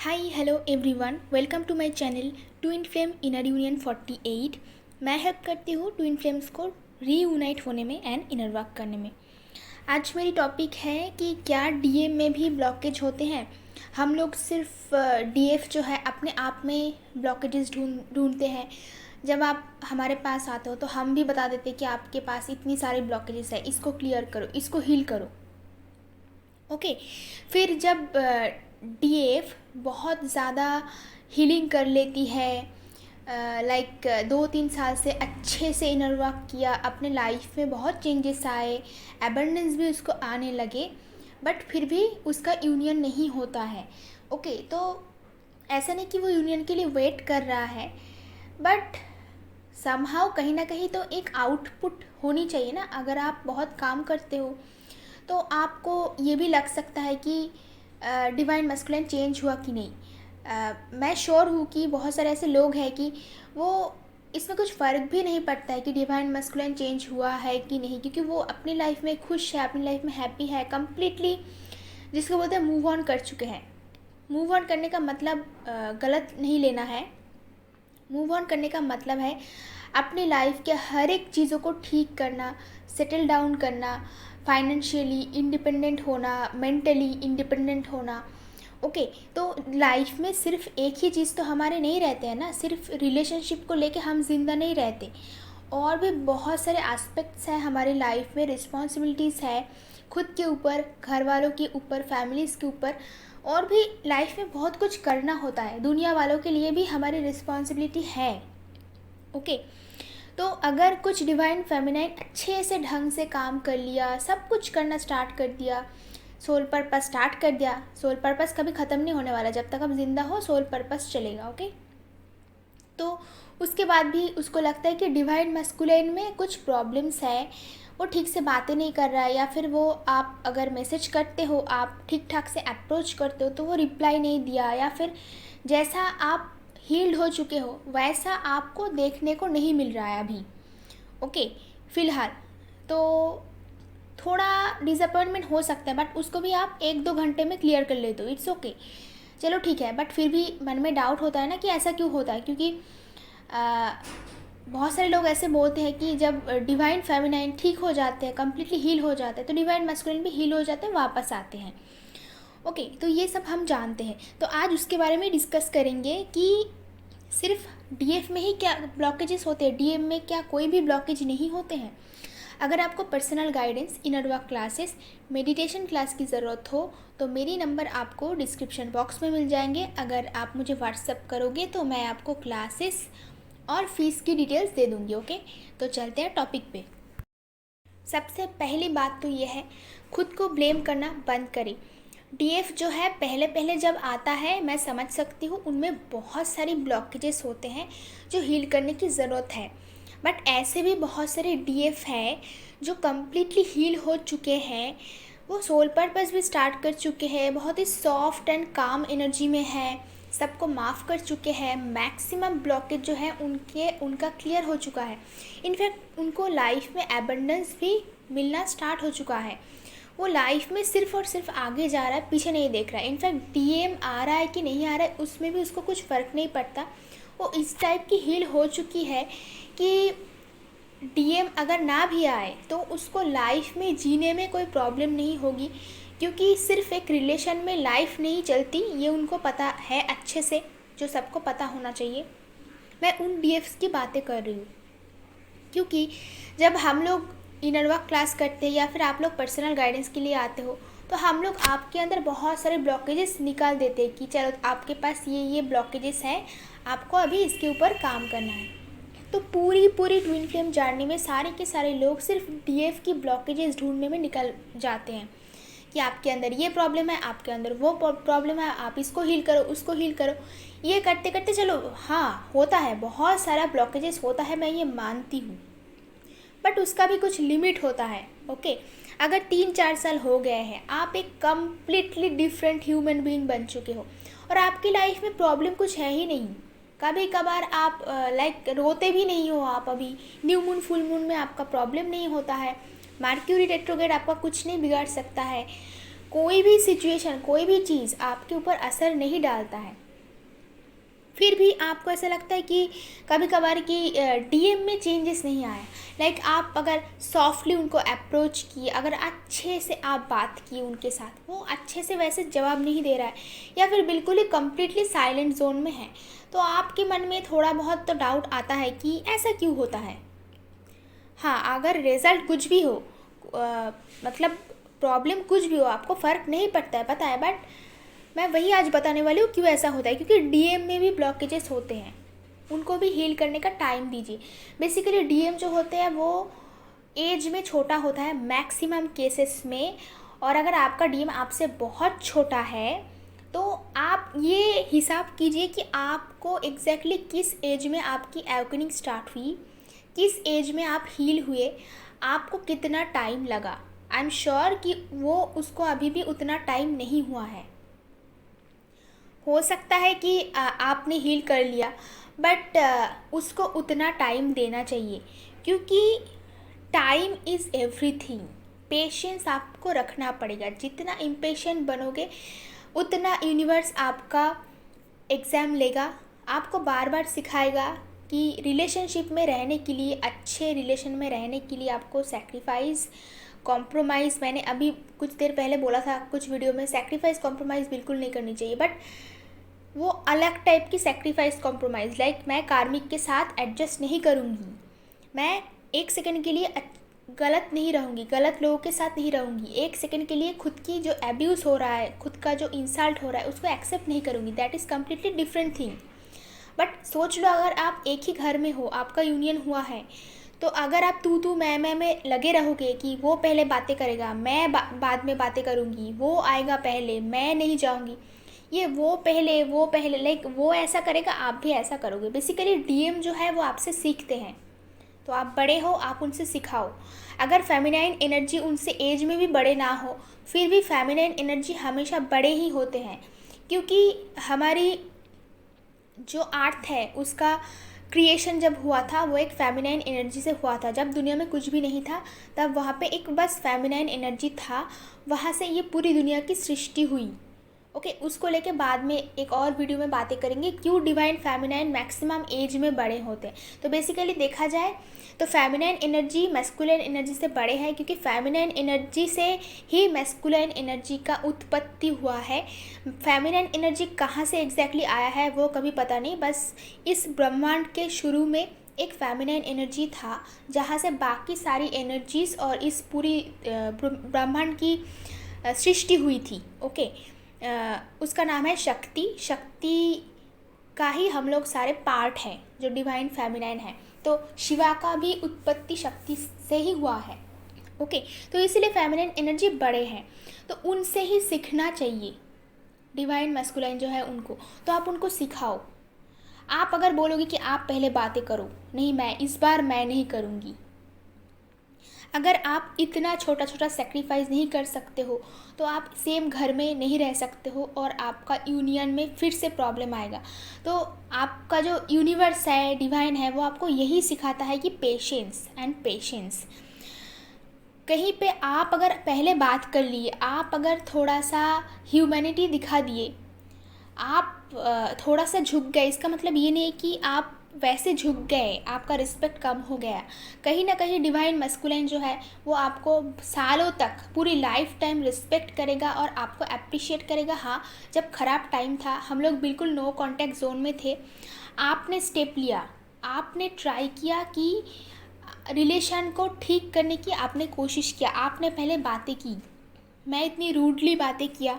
Hi hello everyone, welcome to my channel twin flame inner union 48। मैं help करती हूँ twin flames को reunite होने में एंड इनर वर्क करने में। आज मेरी टॉपिक है कि क्या डीएम में भी ब्लॉकेज होते हैं। हम लोग सिर्फ डीएफ जो है अपने आप में ब्लॉकेजेस ढूंढते हैं। जब आप हमारे पास आते हो तो हम भी बता देते हैं कि आपके पास इतनी सारी ब्लॉकेजेस है, इसको क्लियर करो, इसको हील करो। ओके फिर जब डीएफ बहुत ज़्यादा हीलिंग कर लेती है, लाइक 2-3 साल से अच्छे से इनर वर्क किया, अपने लाइफ में बहुत चेंजेस आए, एबंडेंस भी उसको आने लगे, बट फिर भी उसका यूनियन नहीं होता है। ओके तो ऐसा नहीं कि वो यूनियन के लिए वेट कर रहा है, बट समहाउ कहीं ना कहीं तो एक आउटपुट होनी चाहिए ना। अगर आप बहुत काम करते हो तो आपको ये भी लग सकता है कि डिवाइन मस्कुलिन चेंज हुआ कि नहीं। मैं श्योर हूँ कि बहुत सारे ऐसे लोग हैं कि वो इसमें कुछ फ़र्क भी नहीं पड़ता है कि डिवाइन मस्कुलिन चेंज हुआ है कि नहीं, क्योंकि वो अपनी लाइफ में खुश है, अपनी लाइफ में हैप्पी है, कम्प्लीटली जिसको बोलते हैं मूव ऑन कर चुके हैं। मूव ऑन करने का मतलब गलत नहीं लेना है। मूव ऑन करने का मतलब है अपनी लाइफ के हर एक चीज़ों को ठीक करना, सेटल डाउन करना, फाइनेंशियली इंडिपेंडेंट होना, मेंटली इंडिपेंडेंट होना। ओके तो लाइफ में सिर्फ एक ही चीज़ तो हमारे नहीं रहते हैं ना, सिर्फ रिलेशनशिप को लेके हम जिंदा नहीं रहते। और भी बहुत सारे एस्पेक्ट्स हैं हमारी लाइफ में, रिस्पॉन्सिबिलिटीज़ है खुद के ऊपर, घर वालों के ऊपर, फैमिलीज़ के ऊपर, और भी लाइफ में बहुत कुछ करना होता है। दुनिया वालों के लिए भी हमारी रिस्पॉन्सिबिलिटी है। ओके तो अगर कुछ डिवाइन फेमिनाइन अच्छे से ढंग से काम कर लिया, सब कुछ करना स्टार्ट कर दिया, सोल पर्पस स्टार्ट कर दिया। सोल पर्पस कभी ख़त्म नहीं होने वाला, जब तक हम जिंदा हो सोल पर्पस चलेगा। ओके तो उसके बाद भी उसको लगता है कि डिवाइन मस्कुलिन में कुछ प्रॉब्लम्स है, वो ठीक से बातें नहीं कर रहा है, या फिर वो आप अगर मैसेज करते हो, आप ठीक ठाक से अप्रोच करते हो तो वो रिप्लाई नहीं दिया, या फिर जैसा आप हील्ड हो चुके हो वैसा आपको देखने को नहीं मिल रहा है अभी। ओके फ़िलहाल तो थोड़ा डिसअपॉइंटमेंट हो सकता है, बट उसको भी आप 1-2 घंटे में क्लियर कर लेते हो, इट्स ओके। चलो ठीक है, बट फिर भी मन में डाउट होता है ना कि ऐसा क्यों होता है, क्योंकि बहुत सारे लोग ऐसे बोलते हैं कि जब डिवाइन फेमिनाइन ठीक हो जाते हैं, कम्प्लीटली हील हो जाते हैं, तो डिवाइन मस्कुलिन भी हील हो जाते हैं, वापस आते हैं। ओके तो ये सब हम जानते हैं, तो आज उसके बारे में डिस्कस करेंगे कि सिर्फ डीएफ में ही क्या ब्लॉकेजेस होते हैं, डीएम में क्या कोई भी ब्लॉकेज नहीं होते हैं। अगर आपको personal guidance, inner work classes, meditation class की ज़रूरत हो तो मेरी नंबर आपको डिस्क्रिप्शन बॉक्स में मिल जाएंगे। अगर आप मुझे व्हाट्सअप करोगे तो मैं आपको क्लासेस और फीस की डिटेल्स दे दूँगी। ओके तो चलते हैं टॉपिक पे। सबसे पहली बात तो ये है, खुद को ब्लेम करना बंद करें। डीएफ जो है पहले पहले जब आता है, मैं समझ सकती हूँ उनमें बहुत सारी ब्लॉकेजेस होते हैं जो हील करने की ज़रूरत है, बट ऐसे भी बहुत सारे डीएफ हैं जो कम्प्लीटली हील हो चुके हैं, वो सोल पर्पस भी स्टार्ट कर चुके हैं, बहुत ही सॉफ्ट एंड काम एनर्जी में है, सबको माफ़ कर चुके हैं, मैक्सिमम ब्लॉकेज जो है उनका क्लियर हो चुका है। इनफैक्ट उनको लाइफ में एबंडेंस भी मिलना स्टार्ट हो चुका है। वो लाइफ में सिर्फ और सिर्फ आगे जा रहा है, पीछे नहीं देख रहा है। इनफैक्ट डीएम आ रहा है कि नहीं आ रहा है उसमें भी उसको कुछ फ़र्क नहीं पड़ता। वो इस टाइप की हील हो चुकी है कि डीएम अगर ना भी आए तो उसको लाइफ में जीने में कोई प्रॉब्लम नहीं होगी, क्योंकि सिर्फ एक रिलेशन में लाइफ नहीं चलती, ये उनको पता है अच्छे से, जो सबको पता होना चाहिए। मैं उन डीएफ्स की बातें कर रही हूँ, क्योंकि जब हम लोग इनर वर्क क्लास करते हैं या फिर आप लोग पर्सनल गाइडेंस के लिए आते हो तो हम लोग आपके अंदर बहुत सारे ब्लॉकेजेस निकाल देते हैं कि चलो आपके पास ये ब्लॉकेजेस हैं, आपको अभी इसके ऊपर काम करना है। तो पूरी पूरी ट्विन फ्लेम जर्नी में सारे के सारे लोग सिर्फ डीएफ की ब्लॉकेजेस ढूंढने में निकल जाते हैं कि आपके अंदर ये प्रॉब्लम है, आपके अंदर वो प्रॉब्लम है, आप इसको हील करो, उसको हील करो। ये करते करते चलो, हाँ होता है, बहुत सारा ब्लॉकेजेस होता है, मैं ये मानती हूँ, बट उसका भी कुछ लिमिट होता है। ओके अगर 3-4 साल हो गए हैं, आप एक कम्प्लीटली डिफरेंट ह्यूमन बीइंग बन चुके हो और आपकी लाइफ में प्रॉब्लम कुछ है ही नहीं, कभी कभार आप लाइक रोते भी नहीं हो, आप अभी न्यू मून फुल मून में आपका प्रॉब्लम नहीं होता है, मर्क्यूरी रेट्रोग्रेड आपका कुछ नहीं बिगाड़ सकता है, कोई भी सिचुएशन, कोई भी चीज़ आपके ऊपर असर नहीं डालता है, फिर भी आपको ऐसा लगता है कि कभी कभार कि डीएम में चेंजेस नहीं आया। लाइक आप अगर सॉफ्टली उनको अप्रोच किए, अगर अच्छे से आप बात की उनके साथ, वो अच्छे से वैसे जवाब नहीं दे रहा है, या फिर बिल्कुल ही कम्प्लीटली साइलेंट जोन में है, तो आपके मन में थोड़ा बहुत तो डाउट आता है कि ऐसा क्यों होता है। हाँ, अगर रिज़ल्ट कुछ भी हो, मतलब प्रॉब्लम कुछ भी हो, आपको फ़र्क नहीं पड़ता है, पता है, बट मैं वही आज बताने वाली हूँ क्यों ऐसा होता है। क्योंकि डीएम में भी ब्लॉकेजेस होते हैं, उनको भी हील करने का टाइम दीजिए। बेसिकली डीएम जो होते हैं वो एज में छोटा होता है मैक्सिमम केसेस में, और अगर आपका डीएम आपसे बहुत छोटा है तो आप ये हिसाब कीजिए कि आपको एग्जैक्टली किस एज में आपकी एवकनिंग स्टार्ट हुई, किस एज में आप हील हुए, आपको कितना टाइम लगा। आई एम श्योर कि वो उसको अभी भी उतना टाइम नहीं हुआ है। हो सकता है कि आपने हील कर लिया, बट उसको उतना टाइम देना चाहिए, क्योंकि टाइम इज़ एवरीथिंग। पेशेंस आपको रखना पड़ेगा। जितना इम्पेशेंट बनोगे उतना यूनिवर्स आपका एग्ज़ाम लेगा, आपको बार बार सिखाएगा कि रिलेशनशिप में रहने के लिए, अच्छे रिलेशन में रहने के लिए आपको सैक्रिफाइस, कॉम्प्रोमाइज़, मैंने अभी कुछ देर पहले बोला था कुछ वीडियो में, सैक्रिफाइस कॉम्प्रोमाइज़ बिल्कुल नहीं करनी चाहिए, बट वो अलग टाइप की सैक्रिफाइस कॉम्प्रोमाइज़। लाइक मैं कार्मिक के साथ एडजस्ट नहीं करूँगी, मैं एक सेकंड के लिए गलत नहीं रहूँगी, गलत लोगों के साथ नहीं रहूँगी, एक सेकंड के लिए खुद की जो एब्यूज़ हो रहा है, खुद का जो इंसल्ट हो रहा है उसको एक्सेप्ट नहीं करूँगी। That is completely different thing. But सोच लो, अगर आप एक ही घर में हो, आपका यूनियन हुआ है, तो अगर आप तू मैं में लगे रहोगे कि वो पहले बातें करेगा, मैं बाद में बातें करूँगी, वो आएगा पहले, मैं नहीं जाऊँगी, ये वो पहले लाइक वो ऐसा करेगा, आप भी ऐसा करोगे। बेसिकली डीएम जो है वो आपसे सीखते हैं, तो आप बड़े हो, आप उनसे सिखाओ। अगर फेमिनाइन एनर्जी उनसे एज में भी बड़े ना हो, फिर भी फेमिनाइन एनर्जी हमेशा बड़े ही होते हैं, क्योंकि हमारी जो अर्थ है उसका क्रिएशन जब हुआ था वो एक फेमिनाइन एनर्जी से हुआ था। जब दुनिया में कुछ भी नहीं था तब वहाँ पे एक बस फेमिनाइन एनर्जी था, वहाँ से ये पूरी दुनिया की सृष्टि हुई। ओके, उसको लेके बाद में एक और वीडियो में बातें करेंगे क्यों डिवाइन फेमिनाइन मैक्सिमम एज में बड़े होते हैं। तो बेसिकली देखा जाए तो फेमिनाइन एनर्जी मैस्कुलिन एनर्जी से बड़े हैं, क्योंकि फेमिनाइन एनर्जी से ही मैस्कुलिन एनर्जी का उत्पत्ति हुआ है। फेमिनाइन एनर्जी कहाँ से एग्जैक्टली आया है वो कभी पता नहीं, बस इस ब्रह्मांड के शुरू में एक फेमिनाइन एनर्जी था जहाँ से बाकी सारी एनर्जीज़ और इस पूरी ब्रह्मांड की सृष्टि हुई थी। ओके, उसका नाम है शक्ति। शक्ति का ही हम लोग सारे पार्ट हैं जो डिवाइन फेमिनाइन है। तो शिवा का भी उत्पत्ति शक्ति से ही हुआ है। ओके, तो इसीलिए फेमिनाइन एनर्जी बड़े हैं, तो उनसे ही सीखना चाहिए डिवाइन मैस्कुलाइन जो है उनको। तो आप उनको सिखाओ। आप अगर बोलोगे कि आप पहले बातें करो, नहीं मैं इस बार मैं नहीं करूँगी, अगर आप इतना छोटा छोटा सेक्रीफाइस नहीं कर सकते हो तो आप सेम घर में नहीं रह सकते हो और आपका यूनियन में फिर से प्रॉब्लम आएगा। तो आपका जो यूनिवर्स है, डिवाइन है, वो आपको यही सिखाता है कि पेशेंस एंड पेशेंस। कहीं पे आप अगर पहले बात कर लिए, आप अगर थोड़ा सा ह्यूमैनिटी दिखा दिए, आप थोड़ा सा झुक गए, इसका मतलब ये नहीं कि आप वैसे झुक गए, आपका रिस्पेक्ट कम हो गया। कहीं ना कहीं डिवाइन मस्कुलाइन जो है वो आपको सालों तक, पूरी लाइफ टाइम रिस्पेक्ट करेगा और आपको अप्रिशिएट करेगा। हाँ, जब ख़राब टाइम था, हम लोग बिल्कुल नो कांटेक्ट जोन में थे, आपने स्टेप लिया, आपने ट्राई किया कि रिलेशन को ठीक करने की आपने कोशिश किया, आपने पहले बातें की, मैं इतनी रूडली बातें किया,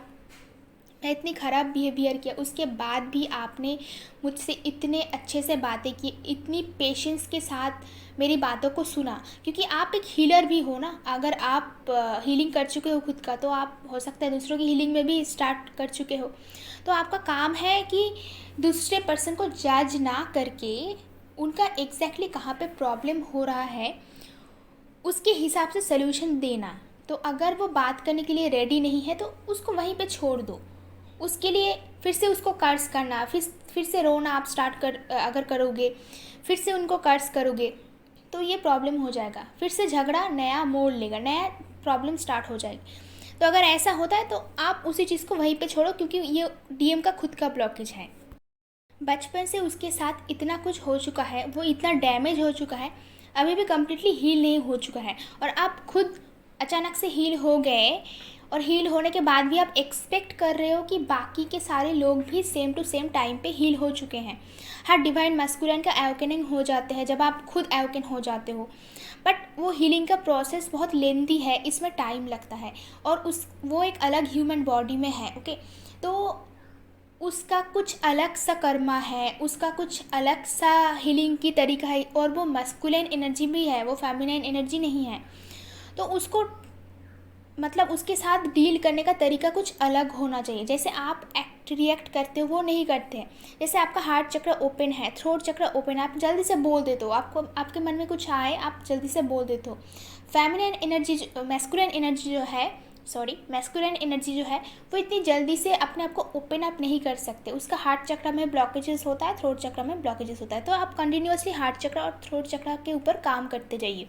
मैं इतनी ख़राब बिहेवियर किया, उसके बाद भी आपने मुझसे इतने अच्छे से बातें की, इतनी पेशेंस के साथ मेरी बातों को सुना। क्योंकि आप एक हीलर भी हो ना, अगर आप हीलिंग कर चुके हो खुद का, तो आप हो सकता है दूसरों की हीलिंग में भी स्टार्ट कर चुके हो। तो आपका काम है कि दूसरे पर्सन को जज ना करके उनका एग्जैक्टली कहाँ पे प्रॉब्लम हो रहा है उसके हिसाब से सल्यूशन देना। तो अगर वो बात करने के लिए रेडी नहीं है तो उसको वहीं पे छोड़ दो। उसके लिए फिर से उसको कर्ज करना, फिर से रोना आप अगर करोगे, फिर से उनको कर्ज करोगे तो ये प्रॉब्लम हो जाएगा, फिर से झगड़ा नया मोड़ लेगा, नया प्रॉब्लम स्टार्ट हो जाएगी। तो अगर ऐसा होता है तो आप उसी चीज़ को वहीं पे छोड़ो, क्योंकि ये डीएम का खुद का ब्लॉकेज है। बचपन से उसके साथ इतना कुछ हो चुका है, वो इतना डैमेज हो चुका है, अभी भी कम्प्लीटली हील नहीं हो चुका है, और आप खुद अचानक से हील हो गए, और हील होने के बाद भी आप एक्सपेक्ट कर रहे हो कि बाकी के सारे लोग भी सेम टू सेम टाइम पे हील हो चुके हैं। हर डिवाइन मैस्कुलिन का एवोकनिंग हो जाते हैं जब आप खुद एवोकन हो जाते हो, बट वो हीलिंग का प्रोसेस बहुत लेंथी है, इसमें टाइम लगता है, और वो एक अलग ह्यूमन बॉडी में है। ओके, तो उसका कुछ अलग सा कर्मा है, उसका कुछ अलग सा हीलिंग की तरीका है, और वो मस्कुलिन एनर्जी भी है, वो फेमिनाइन एनर्जी नहीं है। तो उसको मतलब उसके साथ डील करने का तरीका कुछ अलग होना चाहिए। जैसे आप रिएक्ट करते हो वो नहीं करते हैं। जैसे आपका हार्ट चक्र ओपन है, थ्रोट चक्र ओपन है, आप जल्दी से बोल देते हो, आपको आपके मन में कुछ आए आप जल्दी से बोल देते हो। फेमिनिन एनर्जी मैस्कुलिन एनर्जी जो है वो इतनी जल्दी से अपने आप को ओपन अप नहीं कर सकते। उसका हार्ट चक्र में ब्लॉकेजेस होता है, थ्रोट चक्र में ब्लॉकेजेस होता है। तो आप कंटिन्यूसली हार्ट चक्र और थ्रोट चक्र के ऊपर काम करते जाइए।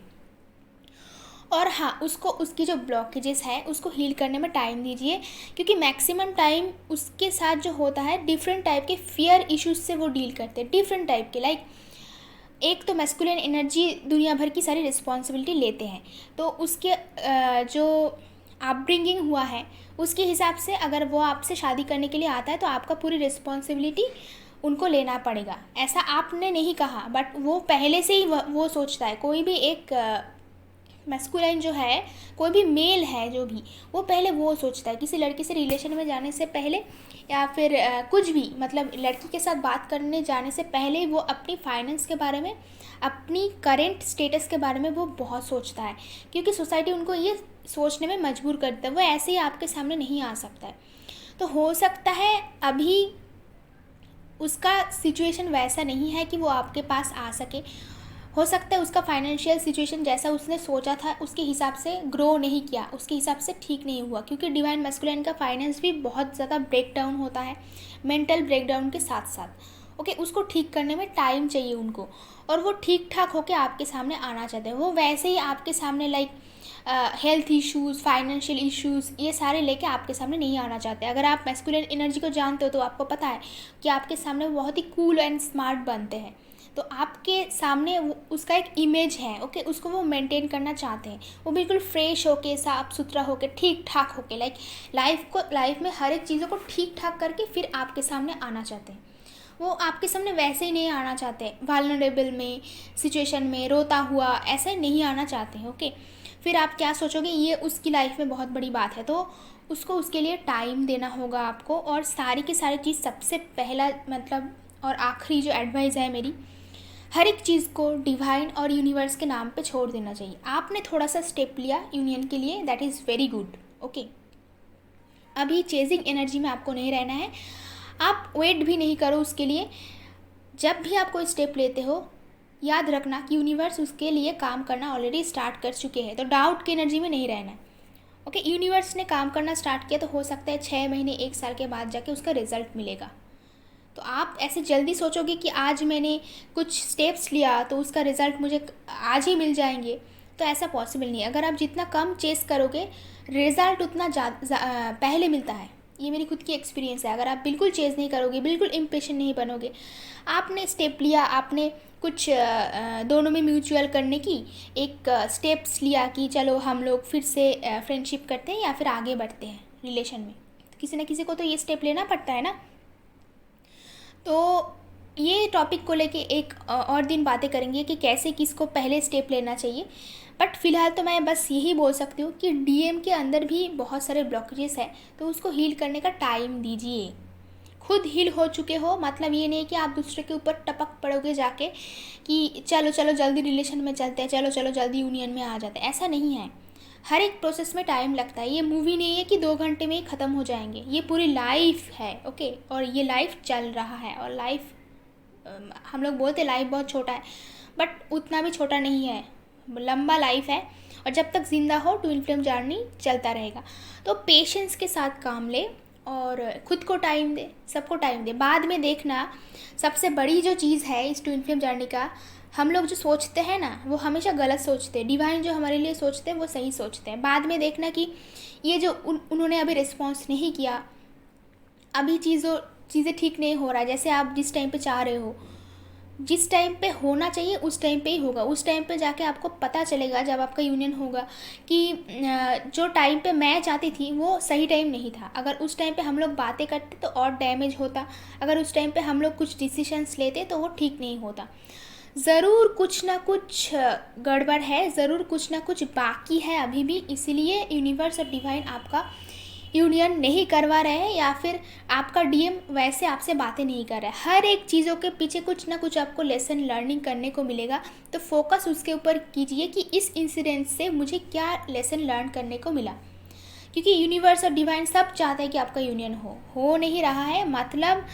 और हाँ, उसको उसकी जो ब्लॉकेजेस है उसको हील करने में टाइम दीजिए, क्योंकि मैक्सिमम टाइम उसके साथ जो होता है डिफरेंट टाइप के फियर इश्यूज से वो डील करते हैं, डिफरेंट टाइप के। लाइक एक तो मैस्कुलिन एनर्जी दुनिया भर की सारी रिस्पॉन्सिबिलिटी लेते हैं, तो उसके जो अपब्रिंगिंग हुआ है उसके हिसाब से अगर वो आपसे शादी करने के लिए आता है तो आपका पूरी रिस्पॉन्सिबिलिटी उनको लेना पड़ेगा। ऐसा आपने नहीं कहा, बट वो पहले से ही वो सोचता है। कोई भी एक मैस्कुलाइन जो है, कोई भी मेल है जो भी, वो पहले वो सोचता है किसी लड़की से रिलेशन में जाने से पहले, या फिर कुछ भी मतलब लड़की के साथ बात करने जाने से पहले वो अपनी फाइनेंस के बारे में, अपनी करेंट स्टेटस के बारे में वो बहुत सोचता है, क्योंकि सोसाइटी उनको ये सोचने में मजबूर करता है। वो ऐसे ही आपके सामने नहीं आ सकता है। तो हो सकता है अभी उसका सिचुएशन वैसा नहीं है कि वो आपके पास आ सके। हो सकता है उसका फाइनेंशियल सिचुएशन जैसा उसने सोचा था उसके हिसाब से ग्रो नहीं किया, उसके हिसाब से ठीक नहीं हुआ, क्योंकि डिवाइन मैस्कुलिन का फाइनेंस भी बहुत ज़्यादा ब्रेक डाउन होता है मेंटल ब्रेक डाउन के साथ साथ। ओके, उसको ठीक करने में टाइम चाहिए उनको, और वो ठीक ठाक होकर आपके सामने आना चाहते हैं। वो वैसे ही आपके सामने like health issues, financial issues, ये सारे लेके आपके सामने नहीं आना चाहते। अगर आप मैस्कुलिन एनर्जी को जानते हो तो आपको पता है कि आपके सामने वो बहुत ही कूल एंड स्मार्ट बनते हैं। तो आपके सामने उसका एक इमेज है। ओके, उसको वो मेंटेन करना चाहते हैं। वो बिल्कुल फ्रेश होके, साफ़ सुथरा होके, ठीक ठाक होके, लाइक लाइफ में हर एक चीज़ों को ठीक ठाक करके फिर आपके सामने आना चाहते हैं। वो आपके सामने वैसे ही नहीं आना चाहते, वाल्नरेबल में सिचुएशन में रोता हुआ ऐसे नहीं आना चाहते हैं। ओके, फिर आप क्या सोचोगे, ये उसकी लाइफ में बहुत बड़ी बात है, तो उसको उसके लिए टाइम देना होगा आपको। और सारी की सारी चीज़ सबसे पहला मतलब और आखिरी जो एडवाइस है मेरी, हर एक चीज़ को डिवाइन और यूनिवर्स के नाम पे छोड़ देना चाहिए। आपने थोड़ा सा स्टेप लिया यूनियन के लिए, that is very good. Okay, अभी चेजिंग एनर्जी में आपको नहीं रहना है, आप वेट भी नहीं करो उसके लिए। जब भी आप कोई स्टेप लेते हो याद रखना कि यूनिवर्स उसके लिए काम करना ऑलरेडी स्टार्ट कर चुके हैं, तो डाउट की एनर्जी में नहीं रहना है। ओके, यूनिवर्स ने काम करना स्टार्ट किया तो हो सकता है 6 महीने 1 साल के बाद जाके उसका रिजल्ट मिलेगा। तो आप ऐसे जल्दी सोचोगे कि आज मैंने कुछ स्टेप्स लिया तो उसका रिज़ल्ट मुझे आज ही मिल जाएंगे, तो ऐसा पॉसिबल नहीं है। अगर आप जितना कम चेस करोगे रिज़ल्ट उतना पहले मिलता है। ये मेरी खुद की एक्सपीरियंस है। अगर आप बिल्कुल चेज़ नहीं करोगे, बिल्कुल इम्पेशेंट नहीं बनोगे, आपने स्टेप लिया, आपने कुछ दोनों में म्यूचुअल करने की एक स्टेप्स लिया कि चलो हम लोग फिर से फ्रेंडशिप करते हैं या फिर आगे बढ़ते हैं रिलेशन में, तो किसी न किसी को तो ये स्टेप लेना पड़ता है ना। तो ये टॉपिक को लेके एक और दिन बातें करेंगे कि कैसे किसको पहले स्टेप लेना चाहिए। बट फ़िलहाल तो मैं बस यही बोल सकती हूँ कि डीएम के अंदर भी बहुत सारे ब्लॉकेजेस हैं, तो उसको हील करने का टाइम दीजिए। खुद हील हो चुके हो मतलब ये नहीं कि आप दूसरे के ऊपर टपक पड़ोगे जाके कि चलो चलो जल्दी रिलेशन में चलते हैं, चलो चलो जल्दी यूनियन में आ जाते हैं। ऐसा नहीं है, हर एक प्रोसेस में टाइम लगता है। ये मूवी नहीं है कि 2 घंटे में ही ख़त्म हो जाएंगे, ये पूरी लाइफ है। ओके, और ये लाइफ चल रहा है, और लाइफ हम लोग बोलते लाइफ बहुत छोटा है, बट उतना भी छोटा नहीं है, लंबा लाइफ है। और जब तक ज़िंदा हो ट्विन फ्लेम जर्नी चलता रहेगा। तो पेशेंस के साथ काम ले, और खुद को टाइम दे, सबको टाइम दे। बाद में देखना, सबसे बड़ी जो चीज़ है इस ट्विन फ्लेम जर्नी का, हम लोग जो सोचते हैं ना वो हमेशा गलत सोचते हैं। डिवाइन जो हमारे लिए सोचते हैं वो सही सोचते हैं। बाद में देखना कि ये जो उन्होंने अभी रिस्पॉन्स नहीं किया, अभी चीज़ें ठीक नहीं हो रहा है जैसे आप जिस टाइम पे चाह रहे हो, जिस टाइम पे होना चाहिए उस टाइम पे ही होगा। उस टाइम पे जाके आपको पता चलेगा जब आपका यूनियन होगा कि जो टाइम पे मैं चाहती थी वो सही टाइम नहीं था। अगर उस टाइम पे हम लोग बातें करते तो और डैमेज होता, अगर उस टाइम पे हम लोग कुछ डिसीजंस लेते तो वो ठीक नहीं होता। ज़रूर कुछ ना कुछ गड़बड़ है, ज़रूर कुछ ना कुछ बाकी है अभी भी, इसीलिए यूनिवर्स और डिवाइन आपका यूनियन नहीं करवा रहे हैं या फिर आपका डीएम वैसे आपसे बातें नहीं कर रहा है। हर एक चीज़ों के पीछे कुछ ना कुछ आपको लेसन लर्निंग करने को मिलेगा, तो फोकस उसके ऊपर कीजिए कि इस इंसिडेंट से मुझे क्या लेसन लर्न करने को मिला। क्योंकि यूनिवर्स और डिवाइन सब चाहते हैं कि आपका यूनियन हो नहीं रहा है, मतलब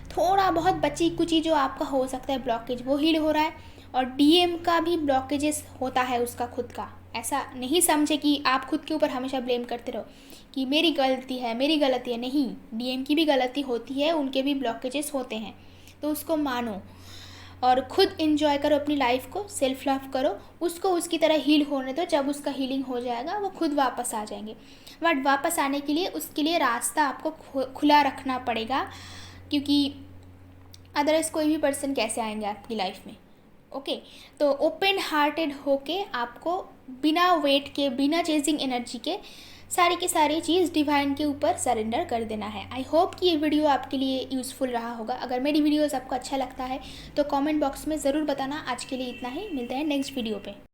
थोड़ा बहुत बची कुची जो आपका हो सकता है ब्लॉकेज वो हील हो रहा है। और डीएम का भी ब्लॉकेजेस होता है उसका खुद का। ऐसा नहीं समझे कि आप खुद के ऊपर हमेशा ब्लेम करते रहो कि मेरी गलती है, मेरी गलती है। नहीं, डीएम की भी गलती होती है, उनके भी ब्लॉकेजेस होते हैं, तो उसको मानो और खुद इन्जॉय करो अपनी लाइफ को, सेल्फ लव करो, उसको उसकी तरह हील होने दो। जब उसका हीलिंग हो जाएगा वो खुद वापस आ जाएंगे। बट वापस आने के लिए उसके लिए रास्ता आपको खुला रखना पड़ेगा, क्योंकि अदरवाइज़ कोई भी पर्सन कैसे आएंगे आपकी लाइफ में। ओके, तो ओपन हार्टेड होके आपको बिना वेट के, बिना चेजिंग एनर्जी के सारी की सारी चीज़ डिवाइन के ऊपर सरेंडर कर देना है। आई होप कि ये वीडियो आपके लिए यूज़फुल रहा होगा। अगर मेरी वीडियोस आपको अच्छा लगता है तो कमेंट बॉक्स में ज़रूर बताना। आज के लिए इतना ही, मिलते हैं नेक्स्ट वीडियो पे।